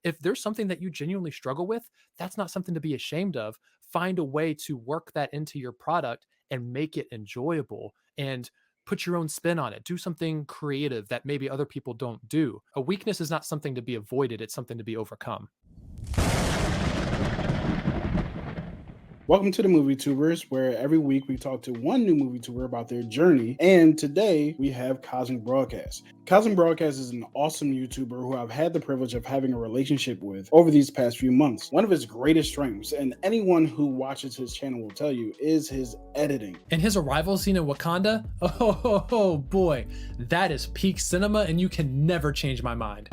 If there's something that you genuinely struggle with, that's not something to be ashamed of. Find a way to work that into your product and make it enjoyable and put your own spin on it. Do something creative that maybe other people don't do. A weakness is not something to be avoided, it's something to be overcome. Welcome to the MovieTubers, where every week we talk to one new MovieTuber about their journey. And today we have Cosmic Broadcast. Cosmic Broadcast is an awesome YouTuber who I've had the privilege of having a relationship with over these past few months. One of his greatest strengths, and anyone who watches his channel will tell you, is his editing. And his arrival scene in Wakanda, oh boy, that is peak cinema, and you can never change my mind.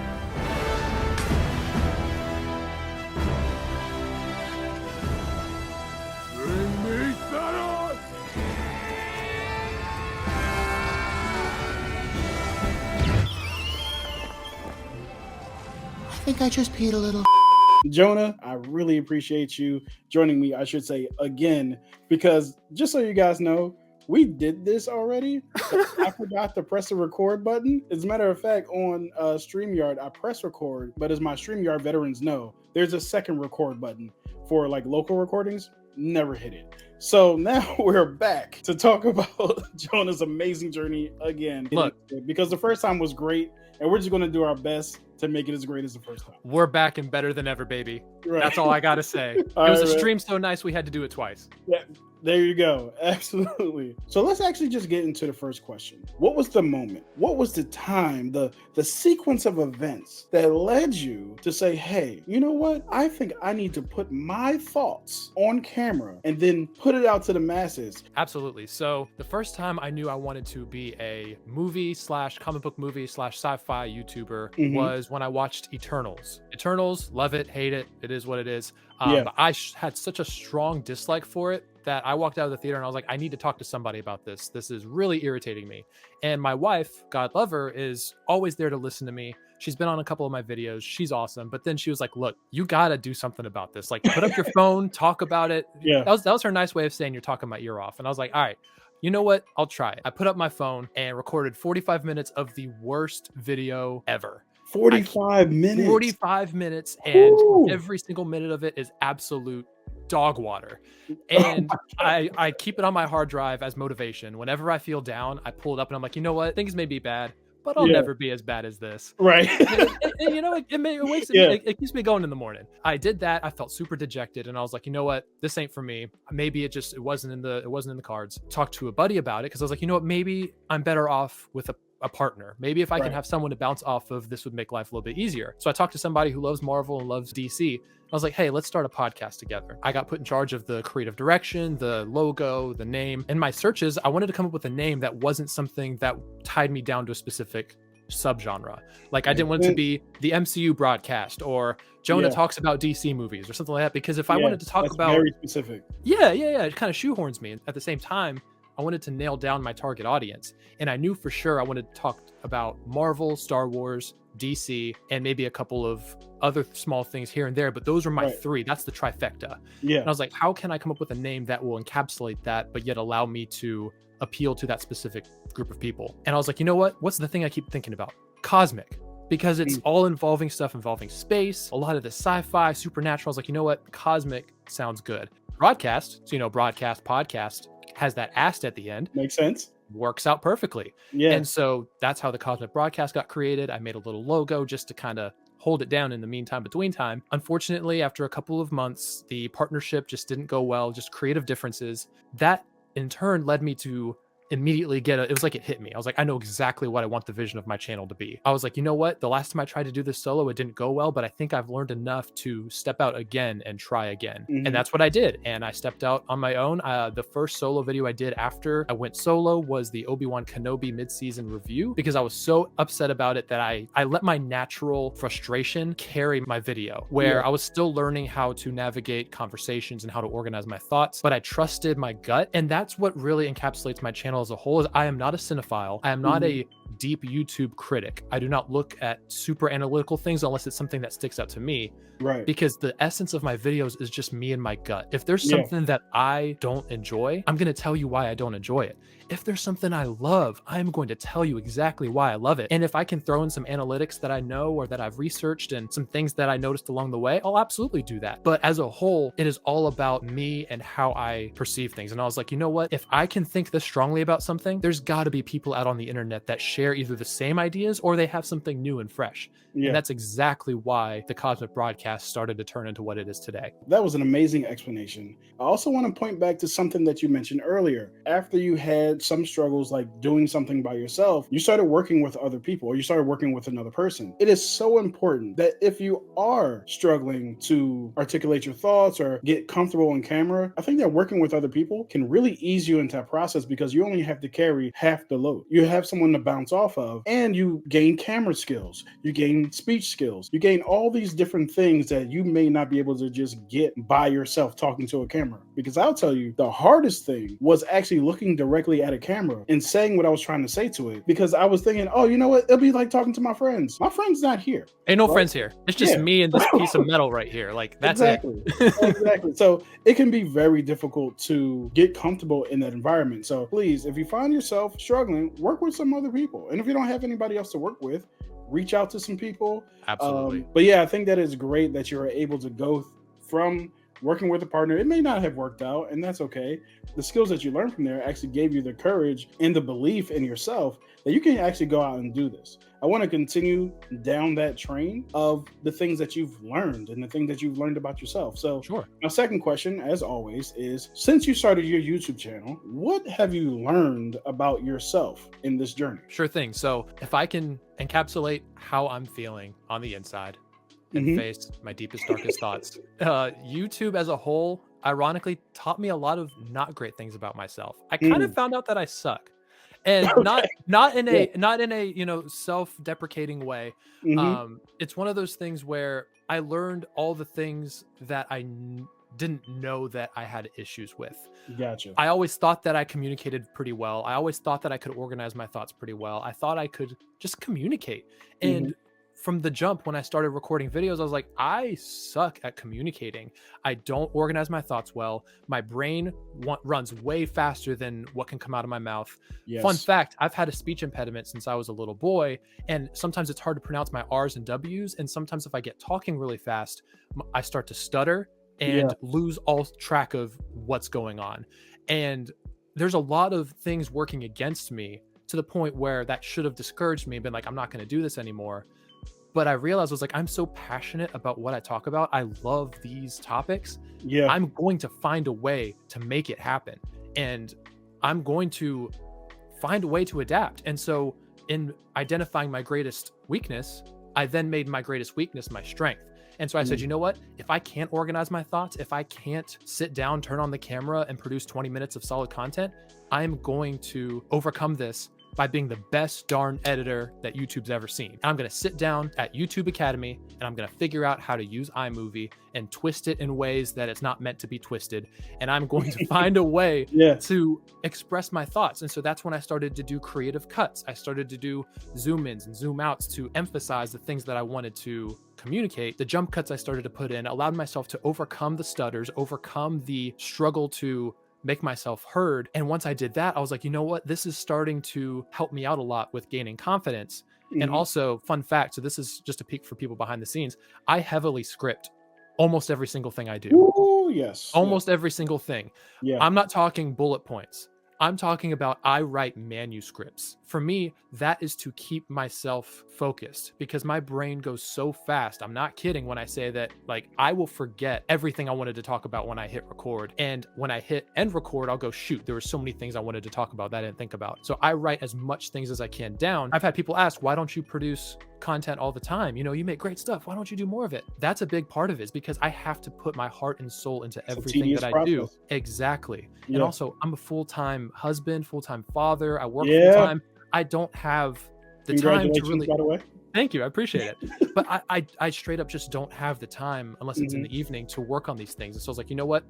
I think I just peed a little. Jonah, I really appreciate you joining me, I should say, again, because just so you guys know, we did this already. I forgot to press the record button. As a matter of fact, on StreamYard, I press record, but as my StreamYard veterans know, there's a second record button for like local recordings. Never hit it. So now we're back to talk about Jonah's amazing journey again. Look, because the first time was great, and we're just going to do our best to make it as great as the first time. We're back and better than ever, baby. Right. That's all I gotta say. It was a stream so nice we had to do it twice. Yeah, there you go. Absolutely. So let's actually just get into the first question. What was the moment? What was the time, the sequence of events that led you to say, hey, you know what? I think I need to put my thoughts on camera and then put it out to the masses. Absolutely. So the first time I knew I wanted to be a movie / comic book movie / sci-fi YouTuber was when I watched Eternals. Eternals, love it, hate it. It is what it is. But I had such a strong dislike for it that I walked out of the theater and I was like, I need to talk to somebody about this. This is really irritating me. And my wife, God love her, is always there to listen to me. She's been on a couple of my videos. She's awesome. But then she was like, look, you got to do something about this. Like, put up your phone, talk about it. Yeah. That was her nice way of saying you're talking my ear off. And I was like, all right, you know what? I'll try it. I put up my phone and recorded 45 minutes of the worst video ever. 45 minutes. 45 minutes, and every single minute of it is absolute dog water. And I keep it on my hard drive as motivation. Whenever I feel down, I pull it up and I'm like, you know what? Things may be bad, but I'll never be as bad as this. Right. and you know, it keeps me going in the morning. I did that. I felt super dejected, and I was like, you know what? This ain't for me. Maybe it wasn't in the cards. Talked to a buddy about it because I was like, you know what? Maybe I'm better off with a partner. Maybe if I can have someone to bounce off of, this would make life a little bit easier. So I talked to somebody who loves Marvel and loves DC. I was like, hey, let's start a podcast together. I got put in charge of the creative direction, the logo, the name. In my searches, I wanted to come up with a name that wasn't something that tied me down to a specific subgenre. Like I didn't want it to be the MCU broadcast or Jonah talks about DC movies or something like that. Because if I wanted to talk about very specific. It kind of shoehorns me. At the same time, I wanted to nail down my target audience. And I knew for sure I wanted to talk about Marvel, Star Wars, DC, and maybe a couple of other small things here and there. But those are my three. That's the trifecta. Yeah. And I was like, how can I come up with a name that will encapsulate that, but yet allow me to appeal to that specific group of people? And I was like, you know what? What's the thing I keep thinking about? Cosmic. Because it's all involving stuff involving space, a lot of the sci-fi, supernatural. I was like, you know what? Cosmic sounds good. Broadcast, so you know, broadcast, podcast, has that ast at the end. Makes sense. Works out perfectly. Yeah. And so that's how the Cosmic Broadcast got created. I made a little logo just to kind of hold it down in the meantime, between time. Unfortunately, after a couple of months, the partnership just didn't go well, just creative differences. That in turn led me to immediately it was like it hit me. I was like, I know exactly what I want the vision of my channel to be. I was like, you know what? The last time I tried to do this solo, it didn't go well, but I think I've learned enough to step out again and try again. And that's what I did. And I stepped out on my own. The first solo video I did after I went solo was the Obi-Wan Kenobi mid-season review, because I was so upset about it that I let my natural frustration carry my video, where I was still learning how to navigate conversations and how to organize my thoughts, but I trusted my gut. And that's what really encapsulates my channel as a whole. Is I am not a cinephile. I am not a deep YouTube critic. I do not look at super analytical things unless it's something that sticks out to me, Right. because the essence of my videos is just me and my gut. If there's Yeah. something that I don't enjoy, I'm going to tell you why I don't enjoy it. If there's something I love, I'm going to tell you exactly why I love it. And if I can throw in some analytics that I know or that I've researched and some things that I noticed along the way, I'll absolutely do that. But as a whole, it is all about me and how I perceive things. And I was like, you know what? If I can think this strongly about something, there's got to be people out on the internet that share either the same ideas or they have something new and fresh. Yeah. And that's exactly why the Cosmic Broadcast started to turn into what it is today. That was an amazing explanation. I also want to point back to something that you mentioned earlier. After you had some struggles like doing something by yourself, you started working with other people, or you started working with another person. It is so important that if you are struggling to articulate your thoughts or get comfortable on camera, I think that working with other people can really ease you into that process, because you only have to carry half the load. You have someone to bounce off of, and you gain camera skills, you gain speech skills, you gain all these different things that you may not be able to just get by yourself talking to a camera. Because I'll tell you, the hardest thing was actually looking directly at a camera and saying what I was trying to say to it, because I was thinking, oh, you know what, it'll be like talking to my friends. My friend's not here. Ain't no Right? friends here. It's just Yeah. me and this piece of metal right here. Like, that's Exactly. it. Exactly. So it can be very difficult to get comfortable in that environment. So please, if you find yourself struggling, work with some other people. And if you don't have anybody else to work with, reach out to some people. Absolutely. But yeah, I think that is great that you're able to go from working with a partner. It may not have worked out, and that's okay. The skills that you learned from there actually gave you the courage and the belief in yourself that you can actually go out and do this. I want to continue down that train of the things that you've learned and the things that you've learned about yourself. So Sure. my second question, as always, is since you started your YouTube channel, what have you learned about yourself in this journey? Sure thing. So if I can encapsulate how I'm feeling on the inside and Mhm. face my deepest, darkest thoughts, YouTube as a whole, ironically, taught me a lot of not great things about myself. I kind of found out that I suck. And Okay. not in Yeah. a self-deprecating way. Mhm. It's one of those things where I learned all the things that didn't know that I had issues with. Gotcha. I always thought that I communicated pretty well. I always thought that I could organize my thoughts pretty well. I thought I could just communicate. Mhm. And from the jump, when I started recording videos, I was like, I suck at communicating. I don't organize my thoughts well. My brain runs way faster than what can come out of my mouth. Yes. Fun fact, I've had a speech impediment since I was a little boy, and sometimes it's hard to pronounce my R's and W's. And sometimes if I get talking really fast, I start to stutter and lose all track of what's going on. And there's a lot of things working against me to the point where that should have discouraged me and been like, I'm not going to do this anymore. But I realized I was like, I'm so passionate about what I talk about. I love these topics. Yeah. I'm going to find a way to make it happen. And I'm going to find a way to adapt. And so in identifying my greatest weakness, I then made my greatest weakness my strength. And so I said, you know what? If I can't organize my thoughts, if I can't sit down, turn on the camera and produce 20 minutes of solid content, I'm going to overcome this by being the best darn editor that YouTube's ever seen. And I'm going to sit down at YouTube Academy and I'm going to figure out how to use iMovie and twist it in ways that it's not meant to be twisted. And I'm going to find a way to express my thoughts. And so that's when I started to do creative cuts. I started to do zoom ins and zoom outs to emphasize the things that I wanted to communicate. The jump cuts I started to put in allowed myself to overcome the stutters, overcome the struggle to make myself heard. And once I did that, I was like, you know what? This is starting to help me out a lot with gaining confidence. And also, fun fact, so this is just a peek for people behind the scenes, I heavily script almost every single thing I do. Ooh, yes. Almost every single thing. Yeah. I'm not talking bullet points. I'm talking about I write manuscripts. For me, that is to keep myself focused because my brain goes so fast. I'm not kidding when I say that, like, I will forget everything I wanted to talk about when I hit record. And when I hit end record, I'll go, shoot, there were so many things I wanted to talk about that I didn't think about. So I write as much things as I can down. I've had people ask, why don't you produce content all the time? You know, you make great stuff. Why don't you do more of it? That's a big part of it, is because I have to put my heart and soul into everything that I do. Exactly. And also, I'm a full-time husband, full-time father. I work full-time. I don't have the time to really, by the way. Thank you, I appreciate it. But I straight up just don't have the time unless it's in the evening to work on these things. And so I was like, you know what?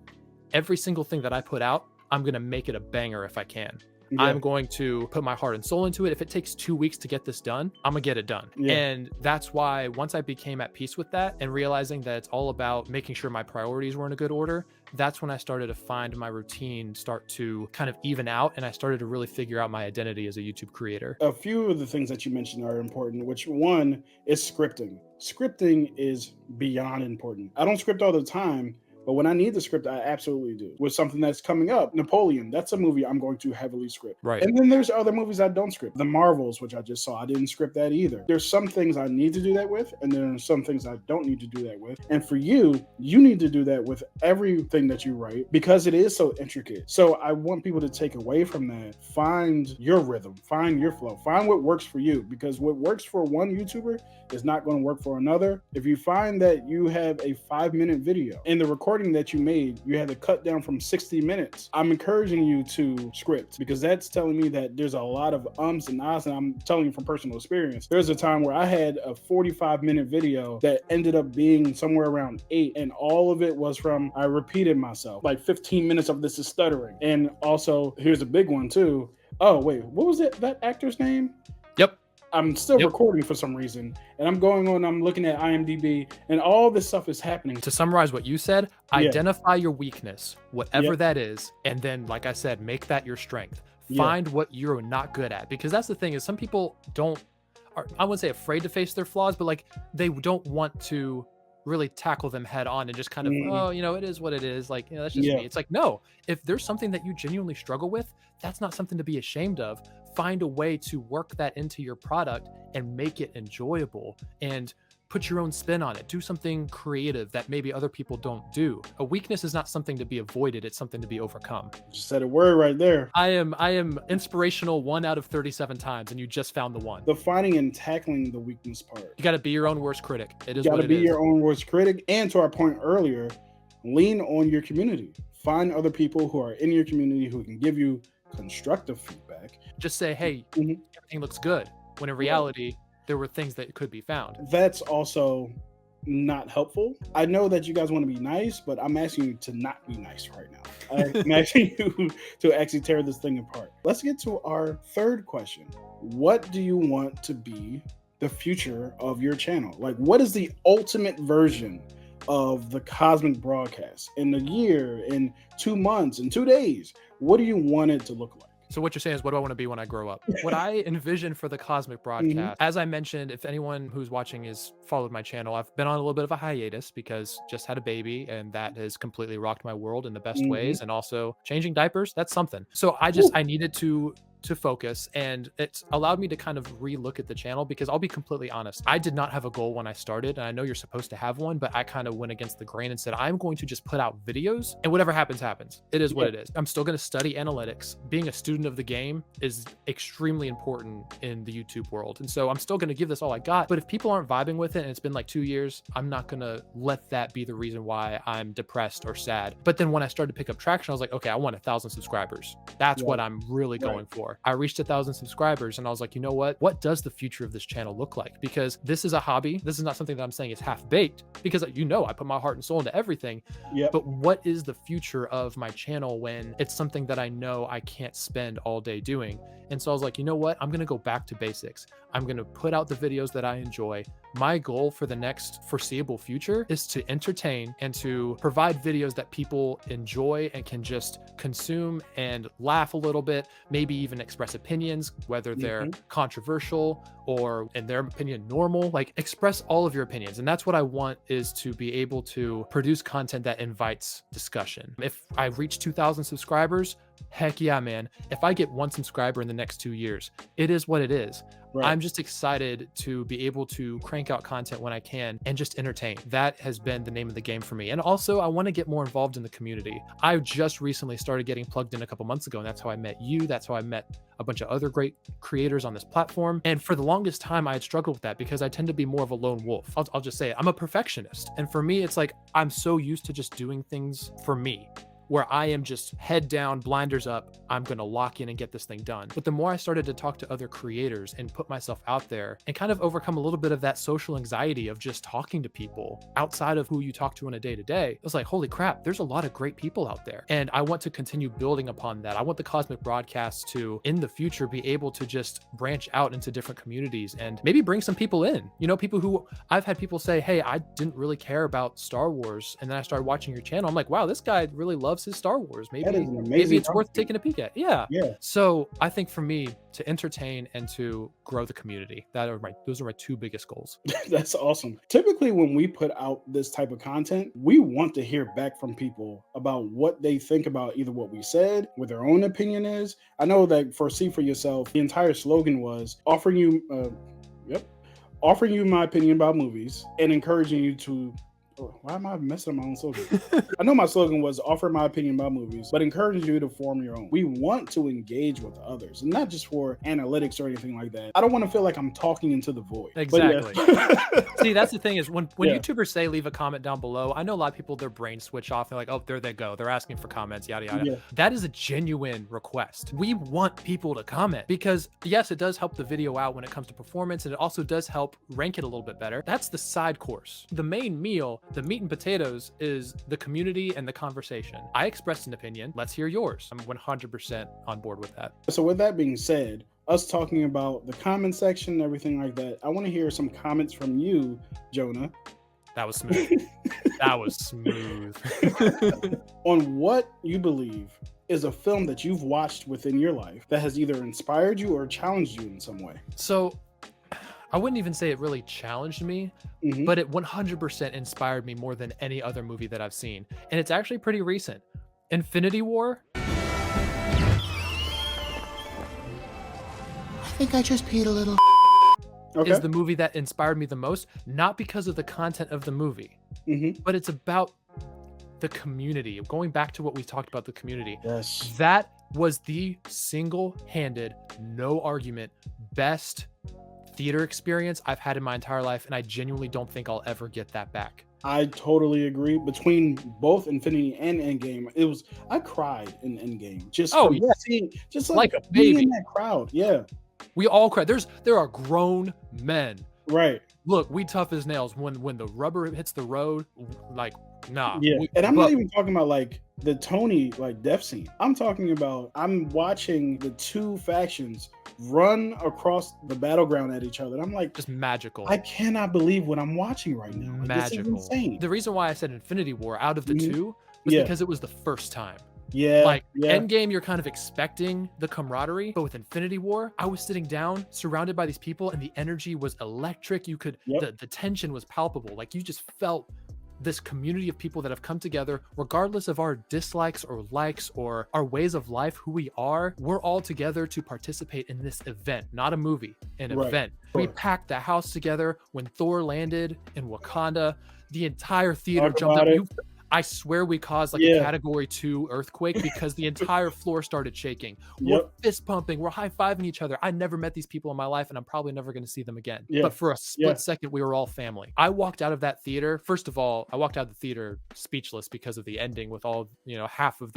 Every single thing that I put out, I'm gonna make it a banger if I can. Yeah. I'm going to put my heart and soul into it. If it takes 2 weeks to get this done, I'm gonna get it done. Yeah. And that's why once I became at peace with that and realizing that it's all about making sure my priorities were in a good order, that's when I started to find my routine start to kind of even out. And I started to really figure out my identity as a YouTube creator. A few of the things that you mentioned are important, which one is scripting. Scripting is beyond important. I don't script all the time, but when I need the script, I absolutely do. With something that's coming up, Napoleon, that's a movie I'm going to heavily script. Right. And then there's other movies I don't script. The Marvels, which I just saw, I didn't script that either. There's some things I need to do that with, and then there's some things I don't need to do that with. And for you, you need to do that with everything that you write because it is so intricate. So I want people to take away from that. Find your rhythm, find your flow, find what works for you, because what works for one YouTuber is not going to work for another. If you find that you have a 5-minute video and the recording that you made, you had to cut down from 60 minutes, I'm encouraging you to script, because that's telling me that there's a lot of ums and ahs, and I'm telling you from personal experience. There's a time where I had a 45-minute video that ended up being somewhere around 8, and all of it was from, I repeated myself. Like 15 minutes of this is stuttering. And also, here's a big one too. Oh, wait, what was that actor's name? Yep. I'm still recording for some reason, and I'm going on, I'm looking at IMDb, and all this stuff is happening. To summarize what you said, identify your weakness, whatever that is, and then, like I said, make that your strength. Find what you're not good at, because that's the thing is some people are, I wouldn't say afraid to face their flaws, but like they don't want to really tackle them head on and just kind of, oh, you know, it is what it is. Like, you know, that's just me. It's like, no, if there's something that you genuinely struggle with, that's not something to be ashamed of. Find a way to work that into your product and make it enjoyable and put your own spin on it. Do something creative that maybe other people don't do. A weakness is not something to be avoided. It's something to be overcome. Just said a word right there. I am inspirational 1 out of 37 times, and you just found the one. The finding and tackling the weakness part. You got to be your own worst critic. It is you what it is. You got to be your own worst critic. And to our point earlier, lean on your community. Find other people who are in your community who can give you constructive feedback. Just say, hey, everything looks good, when in reality, there were things that could be found. That's also not helpful. I know that you guys want to be nice, but I'm asking you to not be nice right now. I'm asking you to actually tear this thing apart. Let's get to our third question. What do you want to be the future of your channel? Like, what is the ultimate version of the Cosmic Broadcast in a year, in 2 months, in 2 days? What do you want it to look like? So what you're saying is, what do I want to be when I grow up? What I envision for the Cosmic Broadcast, as I mentioned, if anyone who's watching has followed my channel, I've been on a little bit of a hiatus because just had a baby, and that has completely rocked my world in the best ways. And also changing diapers, that's something. So I needed to focus, and it's allowed me to kind of re-look at the channel, because I'll be completely honest, I did not have a goal when I started, and I know you're supposed to have one, but I kind of went against the grain and said, I'm going to just put out videos, and whatever happens, happens. It is what it is. I'm still going to study analytics. Being a student of the game is extremely important in the YouTube world, and so I'm still going to give this all I got, but if people aren't vibing with it, and it's been like 2 years, I'm not going to let that be the reason why I'm depressed or sad. But then when I started to pick up traction, I was like, okay, I want 1,000 subscribers. That's what I'm really going for. I reached 1,000 subscribers, and I was like, you know what does the future of this channel look like? Because this is a hobby. This is not something that I'm saying is half-baked, because I put my heart and soul into everything. But what is the future of my channel when it's something that I know I can't spend all day doing? And so I was like, you know what, I'm going to go back to basics. I'm going to put out the videos that I enjoy. My goal for the next foreseeable future is to entertain and to provide videos that people enjoy and can just consume and laugh a little bit, maybe even express opinions, whether they're controversial or, in their opinion, normal. Like, express all of your opinions. And that's what I want, is to be able to produce content that invites discussion. If I reach 2,000 subscribers, heck yeah, man. If I get 1 subscriber in the next 2 years, it is what it is. I'm just excited to be able to crank out content when I can and just entertain. That has been the name of the game for me. And also, I want to get more involved in the community. I just recently started getting plugged in a couple months ago, and that's how I met you. That's how I met a bunch of other great creators on this platform. And for the longest time, I had struggled with that because I tend to be more of a lone wolf. I'll just say it. I'm a perfectionist. And for me, it's like, I'm so used to just doing things for me. where I am just head down, blinders up, I'm going to lock in and get this thing done. But the more I started to talk to other creators and put myself out there and kind of overcome a little bit of that social anxiety of just talking to people outside of who you talk to on a day-to-day, it was like, holy crap, there's a lot of great people out there. And I want to continue building upon that. I want the Cosmic Broadcast to, in the future, be able to just branch out into different communities and maybe bring some people in. You know, people who I've had people say, hey, I didn't really care about Star Wars. And then I started watching your channel. I'm like, wow, this guy really loves his Star Wars. Maybe it's worth taking a peek at. Yeah. So I think for me, to entertain and to grow the community, those are my two biggest goals. That's awesome. Typically, when we put out this type of content, we want to hear back from people about what they think about either what we said, what their own opinion is. I know that for See For Yourself, the entire slogan was offering you my opinion about movies and encouraging you to. Why am I messing up my own slogan? I know my slogan was offer my opinion about movies, but encourage you to form your own. We want to engage with others, and not just for analytics or anything like that. I don't want to feel like I'm talking into the void. Exactly. See, that's the thing is when YouTubers say leave a comment down below, I know a lot of people, their brains switch off. They're like, oh, there they go. They're asking for comments, yada, yada. Yeah. That is a genuine request. We want people to comment because, yes, it does help the video out when it comes to performance, and it also does help rank it a little bit better. That's the side course. The main meal, the meat and potatoes, is the community and the conversation. I expressed an opinion. Let's hear yours. I'm 100% on board with that. So with that being said, us talking about the comment section and everything like that, I want to hear some comments from you, Jonah. That was smooth. That was smooth. On what you believe is a film that you've watched within your life that has either inspired you or challenged you in some way. So I wouldn't even say it really challenged me, but it 100% inspired me more than any other movie that I've seen. And it's actually pretty recent. Infinity War. I think I just peed a little. Is the movie that inspired me the most, not because of the content of the movie, but it's about the community. Going back to what we talked about, the community. Yes. That was the single-handed, no argument, best theater experience I've had in my entire life, and I genuinely don't think I'll ever get that back. I totally agree. Between both Infinity and Endgame, I cried in Endgame. Just like a baby in that crowd. Yeah. We all cried. There are grown men. Right. Look, we tough as nails. When the rubber hits the road, like, nah. Yeah. And I'm not even talking about like the Tony death scene. I'm talking about I'm watching the two factions run across the battleground at each other. And I'm like, just magical. I cannot believe what I'm watching right now. Magical. This is insane. The reason why I said Infinity War out of the two was because it was the first time. Yeah. Endgame, you're kind of expecting the camaraderie, but with Infinity War, I was sitting down, surrounded by these people, and the energy was electric. You could, the tension was palpable. Like, you just felt this community of people that have come together, regardless of our dislikes or likes or our ways of life, who we are. We're all together to participate in this event, not a movie, an event. We packed the house together. When Thor landed in Wakanda, the entire theater jumped up. I swear we caused a category 2 earthquake because the entire floor started shaking. We're fist pumping. We're high-fiving each other. I never met these people in my life, and I'm probably never going to see them again. But for a split second, we were all family. I walked out of that theater. First of all, I walked out of the theater speechless because of the ending with all, half of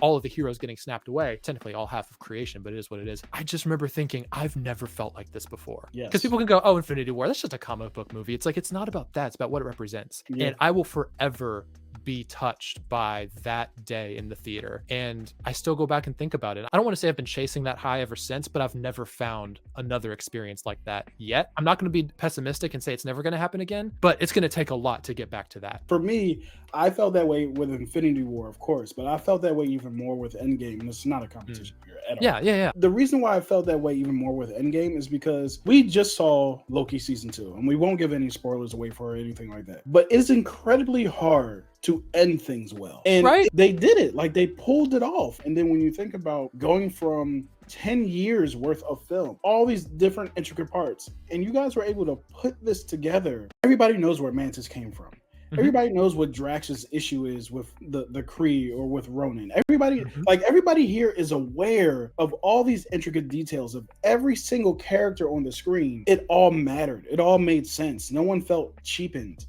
all of the heroes getting snapped away. Technically all half of creation, but it is what it is. I just remember thinking, I've never felt like this before. Because people can go, oh, Infinity War, that's just a comic book movie. It's like, it's not about that. It's about what it represents. And I will forever be touched by that day in the theater, and I still go back and think about it. I don't want to say I've been chasing that high ever since, but I've never found another experience like that yet. I'm not going to be pessimistic and say it's never going to happen again, but it's going to take a lot to get back to that. For me, I felt that way with Infinity War, of course, but I felt that way even more with Endgame, and it's not a competition here at all. Yeah. The reason why I felt that way even more with Endgame is because we just saw Loki season 2, and we won't give any spoilers away for anything like that, but it's incredibly hard to end things well. And they did it. Like, they pulled it off. And then when you think about going from 10 years worth of film, all these different intricate parts, and you guys were able to put this together. Everybody knows where Mantis came from. Everybody knows what Drax's issue is with the Kree or with Ronan. Everybody here is aware of all these intricate details of every single character on the screen. It all mattered. It all made sense. No one felt cheapened.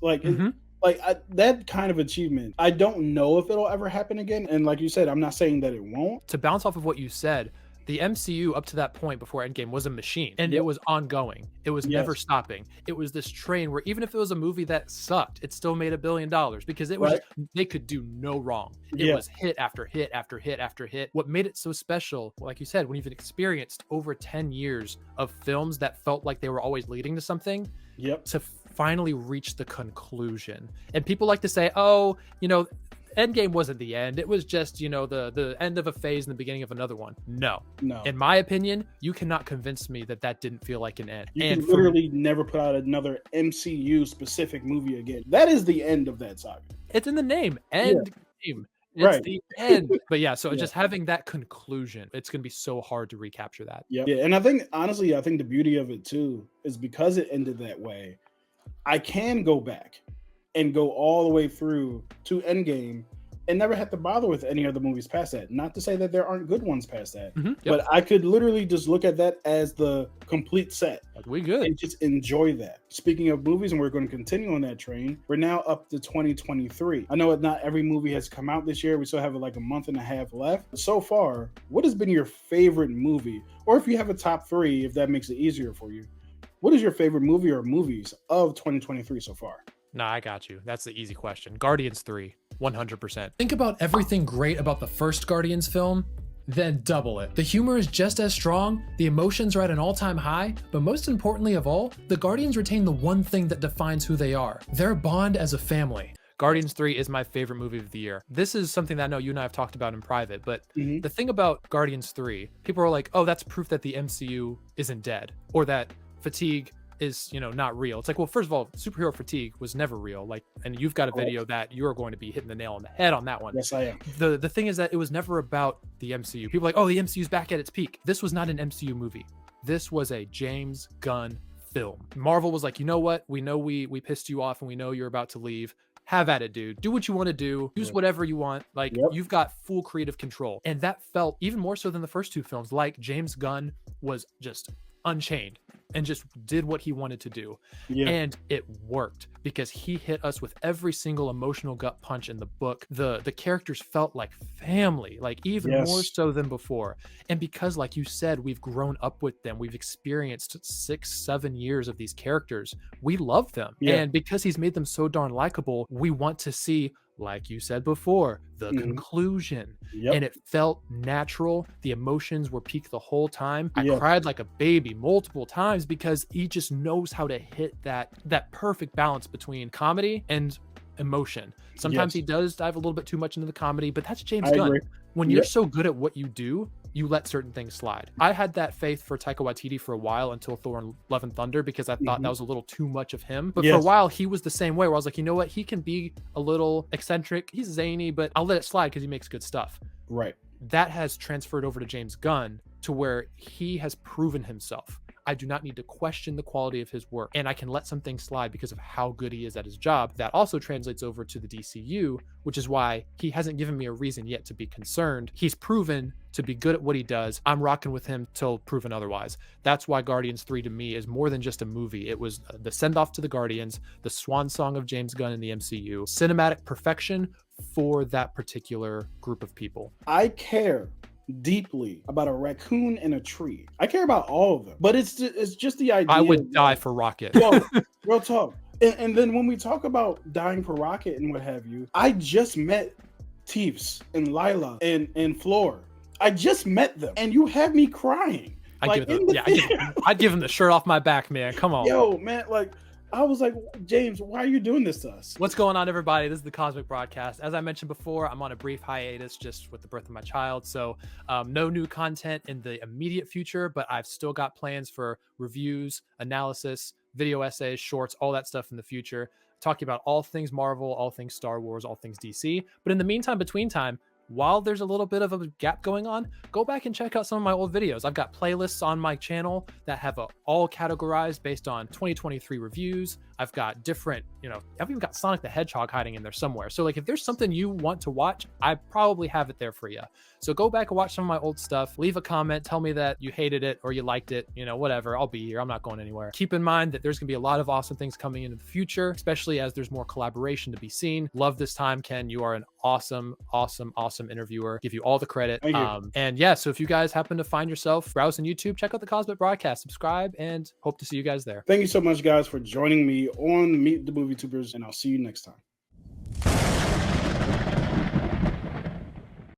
Like that kind of achievement, I don't know if it'll ever happen again. And like you said, I'm not saying that it won't. To bounce off of what you said, the MCU up to that point before Endgame was a machine, and it Yep. was ongoing. It was never Yes. stopping. It was this train where even if it was a movie that sucked, it still made $1 billion because it was Right. just, they could do no wrong. It Yeah. was hit after hit after hit after hit. What made it so special, like you said, when you've experienced over 10 years of films that felt like they were always leading to something, Yep. to finally reach the conclusion. And people like to say, oh, Endgame wasn't the end. It was just, the end of a phase and the beginning of another one. No. No. In my opinion, you cannot convince me that that didn't feel like an end. You And can literally never put out another MCU specific movie again. That is the end of that saga. it's in the name, Endgame. It's Right. the end. But yeah, so Yeah. just having that conclusion, it's going to be so hard to recapture that. Yeah. And I think, honestly, I think the beauty of it too is because it ended that way, I can go back and go all the way through to Endgame and never have to bother with any other movies past that. Not to say that there aren't good ones past that, Yep. but I could literally just look at that as the complete set Like, we good. and just enjoy that. Speaking of movies, and we're going to continue on that train, we're now up to 2023. I know not every movie has come out this year. We still have like a month and a half left. So far, what has been your favorite movie? Or if you have a top 3, if that makes it easier for you, what is your favorite movie or movies of 2023 so far? Nah, I got you. That's the easy question. Guardians 3, 100%. Think about everything great about the first Guardians film, then double it. The humor is just as strong, the emotions are at an all-time high, but most importantly of all, the Guardians retain the one thing that defines who they are, their bond as a family. Guardians 3 is my favorite movie of the year. This is something that I know you and I have talked about in private, but the thing about Guardians 3, people are like, oh, that's proof that the MCU isn't dead, or that fatigue is not real. It's like, well, first of all, superhero fatigue was never real. Like, and you've got a video that you're going to be hitting the nail on the head on that one. Yes, I am. The thing is that it was never about the MCU. People are like, oh, the MCU's back at its peak. This was not an MCU movie. This was a James Gunn film. Marvel was like, you know what? We know we pissed you off and we know you're about to leave. Have at it, dude. Do what you want to do. Use whatever you want. Like, you've got full creative control. And that felt even more so than the first 2 films. Like, James Gunn was just unchained and just did what he wanted to do. And it worked because he hit us with every single emotional gut punch in the book. The characters felt like family, like even more so than before. And because, like you said, we've grown up with them, we've experienced 6-7 years of these characters, we love them. And because he's made them so darn likable, we want to see, like you said before, the conclusion. And it felt natural. The emotions were peaked the whole time. I cried like a baby multiple times because he just knows how to hit that perfect balance between comedy and emotion. Sometimes he does dive a little bit too much into the comedy, but that's James Gunn. When you're so good at what you do, you let certain things slide. I had that faith for Taika Waititi for a while until Thor and Love and Thunder because I thought that was a little too much of him. But for a while, he was the same way where I was like, you know what? He can be a little eccentric. He's zany, but I'll let it slide because he makes good stuff. Right. That has transferred over to James Gunn to where he has proven himself. I do not need to question the quality of his work, and I can let some things slide because of how good he is at his job. That also translates over to the DCU, which is why he hasn't given me a reason yet to be concerned. He's proven to be good at what he does. I'm rocking with him till proven otherwise. That's why Guardians 3 to me is more than just a movie. It was the send-off to the Guardians, the swan song of James Gunn in the MCU, cinematic perfection for that particular group of people. I care deeply about a raccoon and a tree. I care about all of them, but it's just the idea. I would die for Rocket. Yo, real talk. And then when we talk about dying for Rocket and what have you, I just met Teefs and Lila and Floor. I just met them, and you have me crying. I'd give him the shirt off my back, man. Come on. Yo, man, like, I was like, James, why are you doing this to us? What's going on, everybody? This is the Cosmic Broadcast. As I mentioned before, I'm on a brief hiatus just with the birth of my child. So no new content in the immediate future, but I've still got plans for reviews, analysis, video essays, shorts, all that stuff in the future. Talking about all things Marvel, all things Star Wars, all things DC. But in the meantime, between time, while there's a little bit of a gap going on, go back and check out some of my old videos. I've got playlists on my channel that have all categorized based on 2023 reviews. I've got different, I've even got Sonic the Hedgehog hiding in there somewhere. So like if there's something you want to watch, I probably have it there for you. So go back and watch some of my old stuff, leave a comment, tell me that you hated it or you liked it, whatever. I'll be here. I'm not going anywhere. Keep in mind that there's going to be a lot of awesome things coming in the future, especially as there's more collaboration to be seen. Love this time, Ken. You are an awesome interviewer. Give you all the credit. Thank you. And yeah, so if you guys happen to find yourself browsing YouTube, check out the Cosmic Broadcast, subscribe, and hope to see you guys there. Thank you so much, guys, for joining me on Meet the MovieTubers, and I'll see you next time.